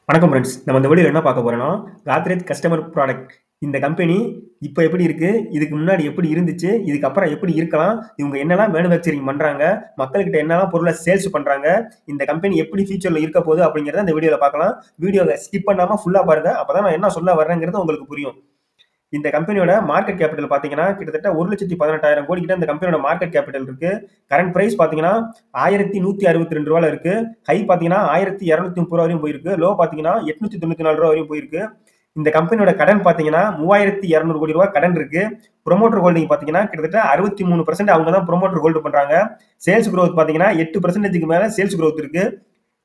வணக்கம் ஃப்ரெண்ட்ஸ். நம்ம இந்த வீடியோல என்ன பார்க்க போறோம்னா, காத்ரேஜ் கஸ்டமர் ப்ராடக்ட் இந்த கம்பெனி இப்ப எப்படி இருக்கு? இதுக்கு முன்னாடி எப்படி இருந்துச்சு? இதுக்கப்புறம் எப்படி இருக்கலாம்? இவங்க என்னலாம் மேனுஃபேக்சரிங் பண்றாங்க? மக்கள்கிட்ட என்னலாம் பொருள சேல்ஸ் பண்றாங்க? இந்த கம்பெனி எப்படி ஃபியூச்சர்ல இருக்க போகுது? அப்படிங்கிறத இந்த வீடியோல பார்க்கலாம். வீடியோவ ஸ்கிப் பண்ணாம ஃபுல்லா பாருங்க. அப்பதான் நான் என்ன சொல்ல வர்றேங்கிறது உங்களுக்கு புரியும். இந்த கம்பெனியோட மார்க்கெட் கேபிட்டல் பார்த்தீங்கன்னா, கிட்டத்தட்ட 1,18,000 கோடி கிட்ட இந்த கம்பெனியோட மார்க்கெட் கேபிட்டல் இருக்கு. கரண்ட் பிரைஸ் பார்த்தீங்கன்னா, ரூ. 1,162 இருக்கு. ஹை பார்த்தீங்கன்னா, ரூ. 1,230 வரையும் போயிருக்கு. லோ பார்த்தீங்கன்னா, ரூ. 894 வரையும் போயிருக்கு. இந்த கம்பெனியோட கடன் பார்த்தீங்கன்னா, ரூ. 3,200 கோடி கடன் இருக்கு. புரமோட்டர் ஹோல்டிங் பார்த்தீங்கன்னா, கிட்டத்தட்ட 63% அவங்க தான் புரமோட்டர் ஹோல்டு பண்றாங்க. சேல்ஸ் குரோத் பார்த்தீங்கன்னா, 8%க்கு மேல சேல்ஸ் குரோத் இருக்கு.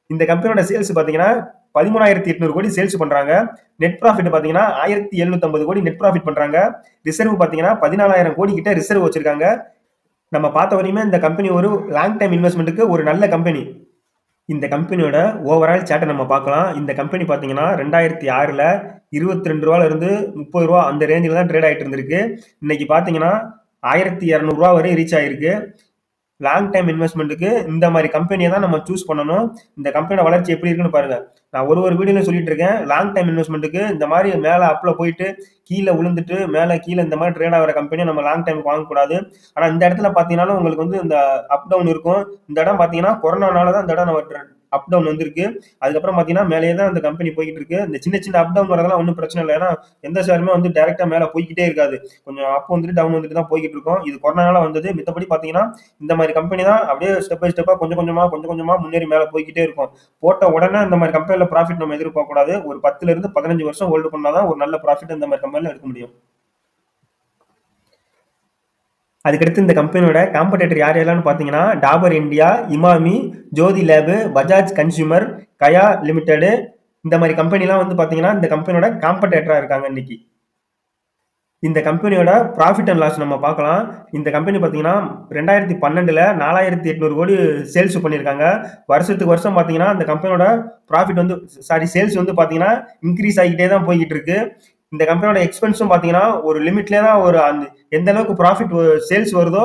இந்த கம்பெனியோட சேல்ஸ் பார்த்தீங்கன்னா, 13,800 கோடி சேல்ஸ் பண்றாங்க. நெட் ப்ராஃபிட் பார்த்தீங்கன்னா, 1,750 கோடி நெட் ப்ராஃபிட் பண்றாங்க. ரிசர்வ் பார்த்தீங்கன்னா, 14,000 கோடி கிட்ட ரிசர்வ் வச்சிருக்காங்க. நம்ம பார்த்த வரையுமே இந்த கம்பெனி ஒரு லாங் டைம் இன்வெஸ்ட்மெண்ட்டுக்கு ஒரு நல்ல கம்பெனி. இந்த கம்பெனியோட ஓவரால் சார்ட்டை நம்ம பார்க்கலாம். இந்த கம்பெனி பார்த்தீங்கன்னா 2006ல ரூ. 22 இருந்து ரூ. 30 அந்த ரேஞ்சில் தான் ட்ரேட் ஆகிட்டு இருந்திருக்கு. இன்னைக்கு பார்த்தீங்கன்னா ரூ. 1,200 வரை ரீச் ஆயிருக்கு. லாங் டைம் இன்வெஸ்ட்மெண்ட்டுக்கு இந்த மாதிரி கம்பெனியை தான் நம்ம சூஸ் பண்ணணும். இந்த கம்பெனியோட வளர்ச்சி எப்படி இருக்குன்னு பாருங்க. நான் ஒரு வீடியோல சொல்லிட்டு இருக்கேன், லாங் டைம் இன்வெஸ்ட்மெண்ட்டுக்கு இந்த மாதிரி மேலே அப்ல போயிட்டு கீழே விழுந்துட்டு மேலே கீழே இந்த மாதிரி ட்ரேட் ஆகிற கம்பெனியை நம்ம லாங் டைமுக்கு வாங்கக்கூடாது. ஆனால் இந்த இடத்துல பார்த்தீங்கன்னா உங்களுக்கு வந்து இந்த அப் டவுன் இருக்கும். இந்த இடம் பார்த்தீங்கன்னா கொரோனானால தான் இந்த இடம் நம்ம அப் டவுன் வந்திருக்கு. அதுக்கப்புறம் பார்த்தீங்கன்னா மேலேயே தான் இந்த கம்பெனி போய்கிட்டு இருக்கு. இந்த சின்ன சின்ன அப் டவுன் வரதெல்லாம் ஒன்றும் பிரச்சனை இல்லை. ஏன்னா எந்த ஷேருமே வந்து டைரக்டா மேலே போய்கிட்டே இருக்காது. கொஞ்சம் அப் வந்துட்டு டவுன் வந்துட்டு தான் போய்கிட்டு இருக்கும். இது கொரோனால வந்தது. மித்தபடி பார்த்தீங்கன்னா இந்த மாதிரி கம்பெனி தான் அப்படியே ஸ்டெப் பை ஸ்டெப்பா கொஞ்சம் கொஞ்சமா முன்னேறி மேலே போய்கிட்டே இருக்கும். போட்ட உடனே இந்த மாதிரி கம்பெனில ப்ராஃபிட் நம்ம எதிர்பார்க்க கூடாது. ஒரு 10ல இருந்து 15 வருஷம் ஹோல்டு பண்ணாதான் ஒரு நல்ல ப்ராஃபிட் இந்த மாதிரி கம்பெனில எடுக்க முடியும். அதுக்கடுத்து இந்த கம்பெனியோட காம்படேட்டர் யார் யாரெல்லாம் பார்த்தீங்கன்னா, டாபர் இந்தியா, இமாமி, ஜோதி லேபு, பஜாஜ் கன்சியூமர், கயா லிமிடெட் இந்த மாதிரி கம்பெனிலாம் வந்து பார்த்தீங்கன்னா இந்த கம்பெனியோட காம்படேட்டரா இருக்காங்க இன்னைக்கு. இந்த கம்பெனியோட ப்ராஃபிட் அண்ட் லாஸ் நம்ம பார்க்கலாம். இந்த கம்பெனி பார்த்தீங்கன்னா 2012ல 4,800 கோடி சேல்ஸ் பண்ணியிருக்காங்க. வருஷத்துக்கு வருஷம் பார்த்தீங்கன்னா இந்த கம்பெனியோட ப்ராஃபிட் வந்து சேல்ஸ் வந்து பார்த்தீங்கன்னா இன்க்ரீஸ் ஆகிட்டே தான் போய்கிட்டு இருக்கு. இந்த கம்பெனியோட எக்ஸ்பென்ஸும் பார்த்தீங்கன்னா ஒரு லிமிட்லேயே தான் ஒரு அந்த எந்த அளவுக்கு ப்ராஃபிட் சேல்ஸ் வருதோ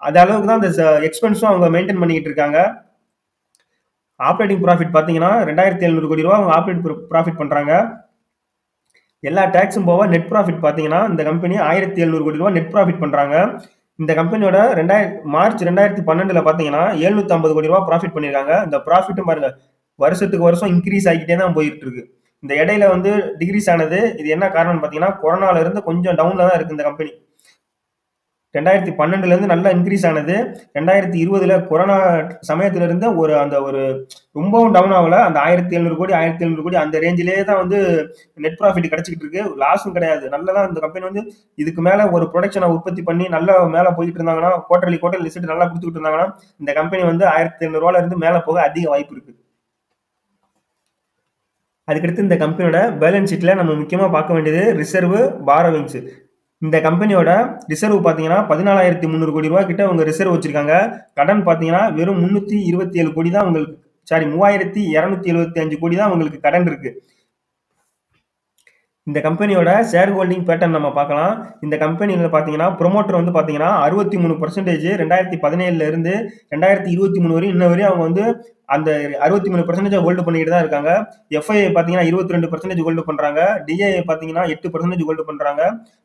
அந்த அளவுக்கு தான் அந்த எக்ஸ்பென்ஸும் அவங்க மெயின்டைன் பண்ணிக்கிட்டு இருக்காங்க. ஆப்ரேட்டிங் ப்ராஃபிட் பார்த்தீங்கன்னா 2,700 கோடி ரூபா அவங்க ஆப்ரேட்டிங் ப்ராஃபிட் பண்றாங்க. எல்லா டேக்ஸும் போக நெட் ப்ராஃபிட் பார்த்தீங்கன்னா இந்த கம்பெனி 1,700 கோடி ரூபா நெட் ப்ராஃபிட் பண்றாங்க. இந்த கம்பெனியோட மார்ச் 2012ல பார்த்தீங்கன்னா 750 கோடி ரூபா ப்ராஃபிட் பண்ணியிருக்காங்க. இந்த ப்ராஃபிட்டும் பாருங்க வருஷத்துக்கு வருஷம் இன்க்ரீஸ் ஆகிட்டே தான் போயிட்டு இருக்கு. இந்த இடையில வந்து டிகிரீஸ் ஆனது. இது என்ன காரணம்னு பார்த்தீங்கன்னா கொரோனால இருந்து கொஞ்சம் டவுன்ல தான் இருக்கு இந்த கம்பெனி. 2012ல இருந்து நல்லா இன்க்ரீஸ் ஆனது. 2020ல கொரோனா சமயத்துல இருந்து ஒரு ரொம்பவும் டவுன் ஆகல. அந்த 1,700 கோடி அந்த ரேஞ்சிலேயே தான் வந்து நெட் ப்ராஃபிட் கிடைச்சிக்கிட்டு இருக்கு. லாஸும் கிடையாது. நல்லதான் இந்த கம்பெனி வந்து இதுக்கு மேல ஒரு ப்ரொடக்ஷனை உற்பத்தி பண்ணி நல்லா மேல போயிட்டு இருந்தாங்கன்னா குவார்டர்லி ரிசல்ட் நல்லா கொடுத்துக்கிட்டு இருந்தாங்கன்னா இந்த கம்பெனி வந்து 1,700 இருந்து மேல போக அதிக வாய்ப்பு இருக்கு. அதுக்கடுத்து இந்த கம்பெனியோட பேலன்ஸ் ஷீட்ல நம்ம முக்கியமா பார்க்க வேண்டியது ரிசர்வ், பாரோவிங்ஸ். இந்த கம்பெனியோட ரிசர்வ் பார்த்தீங்கன்னா 14,300 கோடி ரூபாய் கிட்ட அவங்க ரிசர்வ் வச்சிருக்காங்க. கடன் பார்த்தீங்கன்னா வெறும் 327 கோடி தான் உங்களுக்கு 3,275 கோடி தான் உங்களுக்கு கடன் இருக்கு. இந்த கம்பெனியோட ஷேர் ஹோல்டிங் பேட்டர்ன் நம்ம பார்க்கலாம். இந்த கம்பெனியில் பார்த்தீங்கன்னா ப்ரொமோட்டர் வந்து பார்த்தீங்கன்னா 63% 2017ல இருந்து 2023 வரையும் இன்ன வரையும் அவங்க வந்து அந்த 63% ஹோல்டு பண்ணிட்டு தான் இருக்காங்க. எஃப்ஐஐ பார்த்தீங்கன்னா 22% ஹோல்டு பண்றாங்க. டிஐஐ பார்த்தீங்கன்னா 8% ஹோல்டு பண்றாங்க.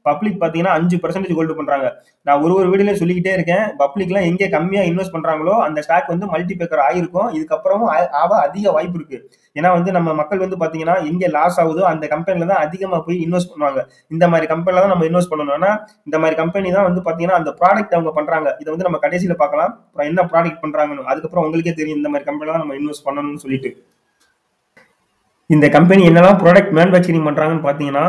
பப்ளிக் பார்த்தீங்கன்னா 5% ஹோல்டு பண்றாங்க. நான் ஒரு வீடியோலையும் சொல்லிக்கிட்டே இருக்கேன், பப்ளிக்லாம் எங்கே கம்மியா இன்வெஸ்ட் பண்றாங்களோ அந்த ஸ்டாக் வந்து மல்டிபேக்கர் ஆயிருக்கும். இதுக்கப்புறமும் ஆக அதிக வாய்ப்பு இருக்கு. ஏன்னா வந்து நம்ம மக்கள் வந்து பார்த்தீங்கன்னா எங்கே லாஸ் ஆகுதோ அந்த கம்பெனில தான் அதிகமா போய் இன்வெஸ்ட் பண்ணுவாங்க. இந்த மாதிரி கம்பெனில தான் நம்ம இன்வெஸ்ட் பண்ணணும். ஏன்னா இந்த மாதிரி கம்பெனி தான் வந்து பார்த்தீங்கன்னா அந்த ப்ராடக்ட் அவங்க பண்றாங்க. இதை வந்து நம்ம கடைசியில பார்க்கலாம். அப்புறம் என்ன ப்ராடக்ட் பண்றாங்கன்னு அதுக்கப்புறம் உங்களுக்கே தெரியும் இந்த மாதிரி கம்பெனில தான் நம்ம இன்வெஸ்ட் பண்ணணும்னு சொல்லிட்டு. இந்த கம்பெனி என்னெல்லாம் ப்ராடக்ட் மேனுஃபேக்சரிங் பண்றாங்கன்னு பார்த்தீங்கன்னா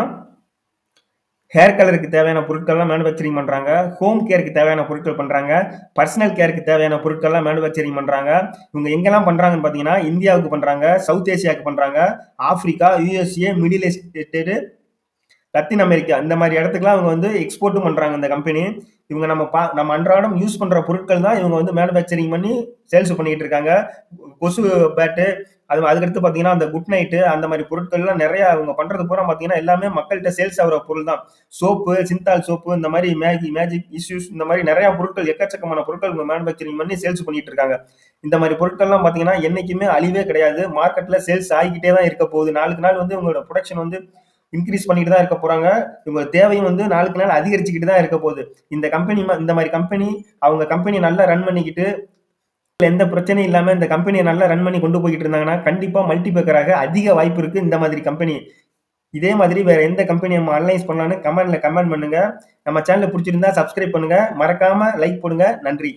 ஹேர் கலருக்கு தேவையான பொருட்கள்லாம் மேனுஃபேக்சரிங் பண்றாங்க. ஹோம் கேருக்கு தேவையான பொருட்கள் பண்றாங்க. பர்சனல் கேருக்கு தேவையான பொருட்கள்லாம் மேனுஃபேக்சரிங் பண்றாங்க. இவங்க எங்கெல்லாம் பண்றாங்கன்னு பார்த்தீங்கன்னா இந்தியாவுக்கு பண்றாங்க, சவுத் ஏசியாவுக்கு பண்றாங்க, Africa, USA, middle east, Latin America இந்த மாதிரி இடத்துக்குலாம் அவங்க வந்து எக்ஸ்போர்ட்டும் பண்றாங்க இந்த கம்பெனி. இவங்க நம்ம அன்றாடம் யூஸ் பண்ற பொருட்கள் தான் இவங்க வந்து மேனுஃபேக்சரிங் பண்ணி சேல்ஸ் பண்ணிட்டு இருக்காங்க. கொசு பேட்டு, அதுக்கடுத்து பாத்தீங்கன்னா அந்த குட் நைட்டு அந்த மாதிரி பொருட்கள் எல்லாம் நிறைய அவங்க பண்றது பூரா பாத்தீங்கன்னா எல்லாமே மக்கள்கிட்ட சேல்ஸ் ஆகிற பொருள் தான். சோப்பு, சிந்தால் சோப்பு, இந்த மாதிரி மேஜிக் இஷ்யூஸ், இந்த மாதிரி நிறைய பொருட்கள், எக்கச்சக்கமான பொருட்கள் இவங்க மேனுஃபேக்சரிங் பண்ணி சேல்ஸ் பண்ணிட்டு இருக்காங்க. இந்த மாதிரி பொருட்கள்லாம் பாத்தீங்கன்னா என்னைக்குமே அழிவே கிடையாது. மார்க்கெட்ல சேல்ஸ் ஆகிக்கிட்டே தான் இருக்க போகுது. நாளுக்கு நாள் வந்து உங்களோட ப்ரொடக்ஷன் வந்து இன்க்ரீஸ் பண்ணிட்டு தான் இருக்க போறாங்க. இவங்க தேவையும் வந்து நாளுக்கு நாள் அதிகரிச்சுக்கிட்டு தான் இருக்க போகுது. இந்த மாதிரி கம்பெனி அவங்க கம்பெனி நல்லா ரன் பண்ணிக்கிட்டு எந்த பிரச்சனையும் இல்லாம இந்த கம்பெனியை நல்லா ரன் பண்ணி கொண்டு போயிட்டு இருந்தாங்கன்னா கண்டிப்பா மல்டிபேக்கராக அதிக வாய்ப்பு இருக்கு இந்த மாதிரி கம்பெனி. இதே மாதிரி வேற எந்த கம்பெனி நம்ம அனலைஸ் பண்ணலாம்னு கமெண்ட் பண்ணுங்க. நம்ம சேனலை பிடிச்சிருந்தா சப்ஸ்கிரைப் பண்ணுங்க. மறக்காம லைக் போடுங்க. நன்றி.